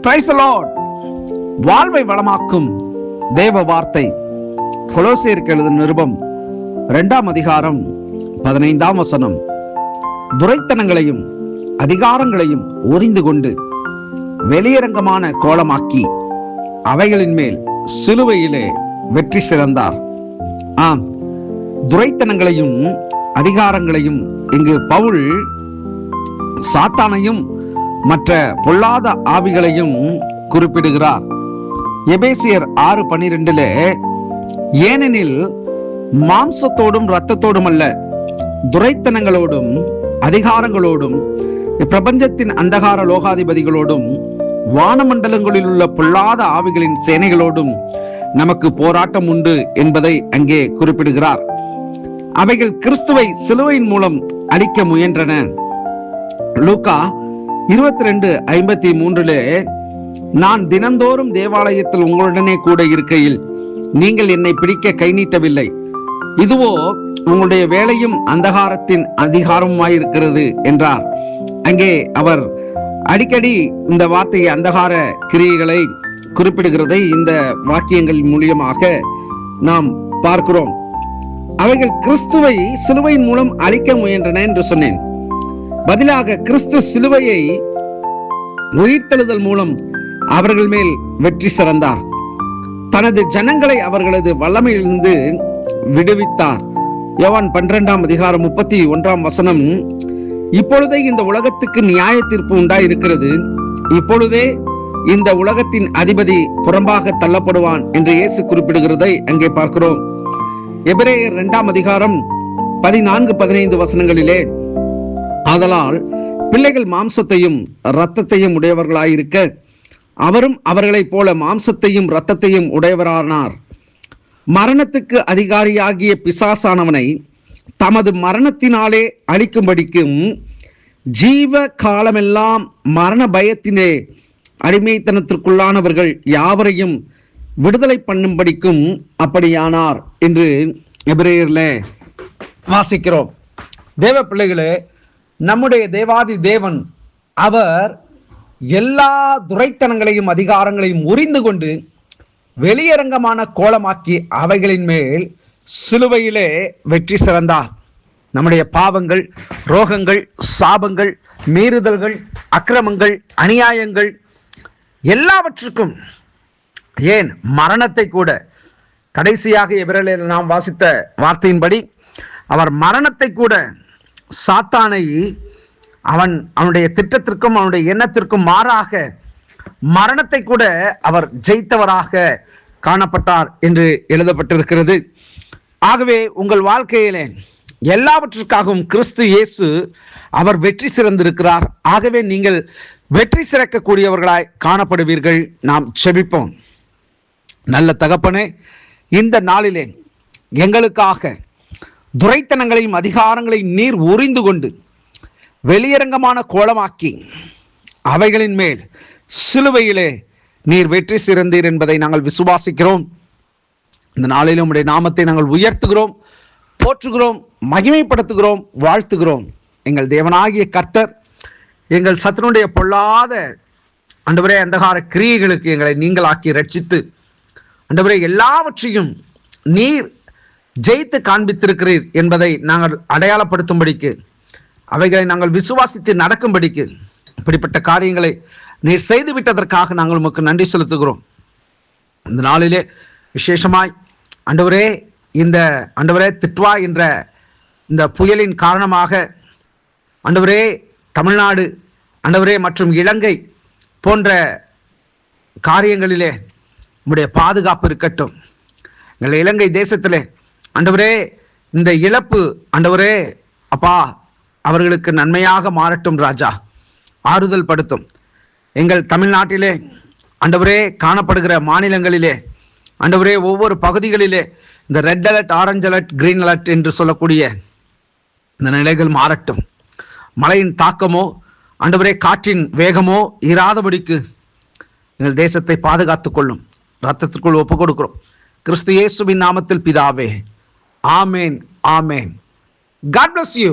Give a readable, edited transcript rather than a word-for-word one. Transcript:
Praise the Lord. வாழ்வை வளமாக்கும் தேவ வார்த்தை கொலோசியருக்கு எழுதின நிருபம் 2ஆம் அதிகாரம் 15ஆம் வசனம். துரைத்தனங்களையும் அதிகாரங்களையும் உரிந்து கொண்டு வெளியரங்கமான கோலமாக்கி அவைகளின் மேல் சிலுவையிலே வெற்றி சிறந்தார். ஆம், துரைத்தனங்களையும் அதிகாரங்களையும் இங்கு பவுல் சாத்தானையும் மற்ற பொல்லாத ஆவிகளையும் குறிப்பிடுகிறார். எபேசியர் 6:12 ஏனெனில் மாம்சத்தோடும் இரத்தத்தோடும் அல்ல, துரைத்தனங்களோடும் அதிகாரங்களோடும் இப்பிரபஞ்சத்தின் அந்தகார லோகாதிபதிகளோடும் வானமண்டலங்களில் உள்ள பொல்லாத ஆவிகளின் சேனைகளோடும் நமக்கு போராட்டம் உண்டு என்பதை அங்கே குறிப்பிடுகிறார். அவைகள் கிறிஸ்துவை சிலுவையின் மூலம் அழிக்க முயன்றன. லூக்கா 22:53 நான் தினந்தோறும் தேவாலயத்தில் உங்களுடனே கூட இருக்கையில் நீங்கள் என்னை பிடிக்க கை நீட்டவில்லை, இதுவோ உங்களுடைய வேலையும் அந்தகாரத்தின் அதிகாரமாயிருக்கிறது என்றார். அங்கே அவர் அடிக்கடி இந்த வார்த்தையை அந்தகார கிரியைகளை குறிப்பிடுகிறதை இந்த வாக்கியங்கள் மூலியமாக நாம் பார்க்கிறோம். அவைகள் கிறிஸ்துவை சிலுவையின் மூலம் அழிக்க முயன்றன என்று சொன்னேன். பதிலாக கிறிஸ்து சிலுவையை உயிர்த்தெழுதல் மூலம் அவர்கள் மேல் வெற்றி சிறந்தார். தனது ஜனங்களை அவர்களது வல்லமையிலிருந்து விடுவித்தார். யோவான் 12ஆம் அதிகாரம் 31ஆம் வசனம், இப்பொழுதே இந்த உலகத்துக்கு நியாய தீர்ப்பு உண்டாயிருக்கிறது, இப்பொழுதே இந்த உலகத்தின் அதிபதி புறம்பாக தள்ளப்படுவான் என்று இயேசு குறிப்பிடுகிறதை அங்கே பார்க்கிறோம். எபிரேயர் 2ஆம் அதிகாரம் 14-15 வசனங்களிலே, ஆதலால் பிள்ளைகள் மாம்சத்தையும் இரத்தத்தையும் உடையவர்களாயிருக்க அவரும் அவர்களைப் போல மாம்சத்தையும் இரத்தத்தையும் உடையவரானார். மரணத்துக்கு அதிகாரியாகிய பிசாசானவனை தமது மரணத்தினாலே அழிக்கும்படிக்கும் ஜீவ காலமெல்லாம் மரண பயத்திலே அடிமைத்தனத்திற்குள்ளானவர்கள் யாவரையும் விடுதலை பண்ணும்படிக்கும் அப்படியானார் என்று எபிரேயர்ல வாசிக்கிறோம். தேவ பிள்ளைகளே, நம்முடைய தேவாதி தேவன் அவர் எல்லா துரைத்தனங்களையும் அதிகாரங்களையும் உரிந்து கொண்டு வெளியரங்கமான கோலமாக்கி அவைகளின் மேல் சிலுவையிலே வெற்றி சிறந்தார். நம்முடைய பாவங்கள், ரோகங்கள், சாபங்கள், மீறுதல்கள், அக்கிரமங்கள், அநியாயங்கள் எல்லாவற்றுக்கும், ஏன் மரணத்தை கூட, கடைசியாக எபிரேயரில் நாம் வாசித்த வார்த்தையின்படி அவர் மரணத்தை கூட, சாத்தானை அவனுடைய திட்டத்திற்கும் அவனுடைய எண்ணத்திற்கும் மாறாக மரணத்தை கூட அவர் ஜெயித்தவராக காணப்பட்டார் என்று எழுதப்பட்டிருக்கிறது. ஆகவே உங்கள் வாழ்க்கையிலே எல்லாவற்றிற்காகவும் கிறிஸ்து இயேசு அவர் வெற்றி சிறந்திருக்கிறார். ஆகவே நீங்கள் வெற்றி சிறக்கக்கூடியவர்களாய் காணப்படுவீர்கள். நாம் செபிப்போம். நல்ல தகப்பனே, இந்த நாளிலே எங்களுக்காக துரைத்தனங்களையும் அதிகாரங்களையும் நீர் உரிந்து கொண்டு வெளியரங்கமான கோலமாக்கி அவைகளின் மேல் சிலுவையிலே நீர் வெற்றி சிறந்தீர் என்பதை நாங்கள் விசுவாசிக்கிறோம். இந்த நாளிலும் உம்முடைய நாமத்தை நாங்கள் உயர்த்துகிறோம், போற்றுகிறோம், மகிமைப்படுத்துகிறோம், வாழ்த்துகிறோம். எங்கள் தேவனாகிய கர்த்தர் எங்கள் சத்துருடைய பொல்லாத ஆண்டவரே அந்தகார கிரியைகளுக்கு எங்களை நீங்களாக்கி ரட்சித்து ஆண்டவரே எல்லாவற்றையும் நீர் ஜெயித்து காண்பித்திருக்கிறீர் என்பதை நாங்கள் அடையாளப்படுத்தும்படிக்கு, அவைகளை நாங்கள் விசுவாசித்து நடக்கும்படிக்கு, இப்படிப்பட்ட காரியங்களை நீர் செய்து விட்டதற்காக நாங்கள் உமக்கு நன்றி செலுத்துகிறோம். இந்த நாளிலே விசேஷமாய் ஆண்டவரே இந்த ஆண்டவரே திட்வா என்ற இந்த புயலின் காரணமாக ஆண்டவரே தமிழ்நாடு ஆண்டவரே மற்றும் இலங்கை போன்ற காரியங்களிலே உம்முடைய பாதுகாப்பு இருக்கட்டும். எங்கள் இலங்கை தேசத்திலே ஆண்டவரே இந்த இழப்பு ஆண்டவரே அப்பா அவர்களுக்கு நன்மையாக மாறட்டும் ராஜா, ஆறுதல் படுத்தும். எங்கள் தமிழ்நாட்டிலே ஆண்டவரே காணப்படுகிற மாநிலங்களிலே ஆண்டவரே ஒவ்வொரு பகுதிகளிலே இந்த red alert, orange alert, green alert என்று சொல்லக்கூடிய இந்த நிலைகள் மாறட்டும். மழையின் தாக்கமோ ஆண்டவரே காற்றின் வேகமோ இராதபடிக்கு எங்கள் தேசத்தை பாதுகாத்துக் கொள்ளும். ரத்தத்திற்குள் ஒப்புக் கொடுக்கிறோம் கிறிஸ்து இயேசுவின் நாமத்தில் பிதாவே, ஆமேன், ஆமேன். God bless you.